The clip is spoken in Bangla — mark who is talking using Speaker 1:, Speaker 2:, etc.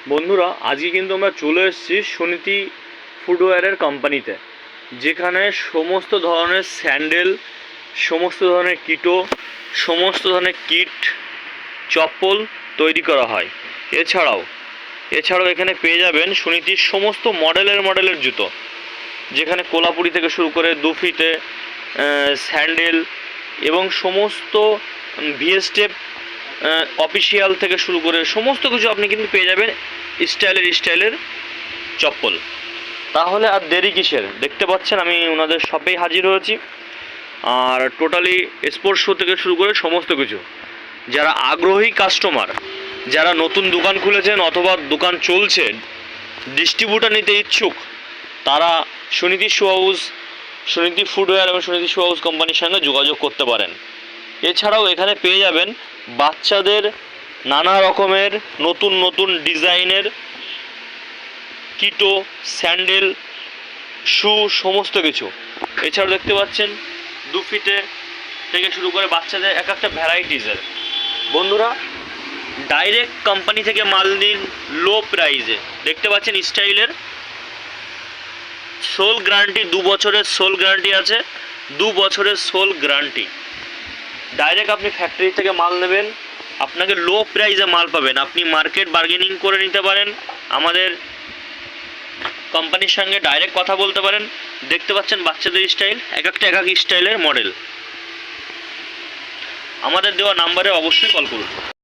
Speaker 1: বন্ধুরা, আজকে কিন্তু আমরা চলে এসেছি সুনীতি ফুটওয়্যারের কোম্পানিতে, যেখানে সমস্ত ধরনের স্যান্ডেল, সমস্ত ধরনের কিটো, সমস্ত ধরনের কিট, চপ্পল তৈরি করা হয়। এছাড়াও এখানে পেয়ে যাবেন সুনীতির সমস্ত মডেলের জুতো, যেখানে কোলাপুরি থেকে শুরু করে দুফিতে স্যান্ডেল এবং সমস্ত ভিএসটেপ অফিসিয়াল থেকে শুরু করে সমস্ত কিছু আপনি কিন্তু পেয়ে যাবেন স্টাইলের চপ্পল। তাহলে আর দেরি কিসের? দেখতে পাচ্ছেন আমি ওনাদের শপেই হাজির হয়েছি, আর টোটালি স্পোর্টস শু থেকে শুরু করে সমস্ত কিছু। যারা আগ্রহী কাস্টমার, যারা নতুন দোকান খুলেছেন অথবা দোকান চলছে, ডিস্ট্রিবিউটার নিতে ইচ্ছুক, তারা Suniti shoe house, Suniti footwear এবং সুনীতি শু হাউস কোম্পানির সঙ্গে যোগাযোগ করতে পারেন। এছাড়াও এখানে পেয়ে যাবেন বাচ্চাদের নানা রকমের নতুন ডিজাইনের কিটো, স্যান্ডেল, শু, সমস্ত কিছু। এছাড়াও দেখতে পাচ্ছেন দুফিতে থেকে শুরু করে বাচ্চাদের এক একটা ভ্যারাইটিসের। বন্ধুরা, ডাইরেক্ট কোম্পানি থেকে মাল নিন লো প্রাইজে। দেখতে পাচ্ছেন স্টাইলের সোল গ্যারান্টি, 2 বছরের সোল গ্যারান্টি আছে, 2 বছরের সোল গ্যারান্টি। ডাইরেক্ট আপনি ফ্যাক্টরি থেকে মাল নেবেন, আপনাকে লো প্রাইসে মাল পাবেন। আপনি মার্কেট বার্গেনিং করে নিতে পারেন, আমাদের কোম্পানির সঙ্গে ডাইরেক্ট কথা বলতে পারেন। দেখতে পাচ্ছেন বাচ্চাদের স্টাইল, এক এক স্টাইলের মডেল। আমাদের দেওয়া নাম্বারে অবশ্যই কল করুন।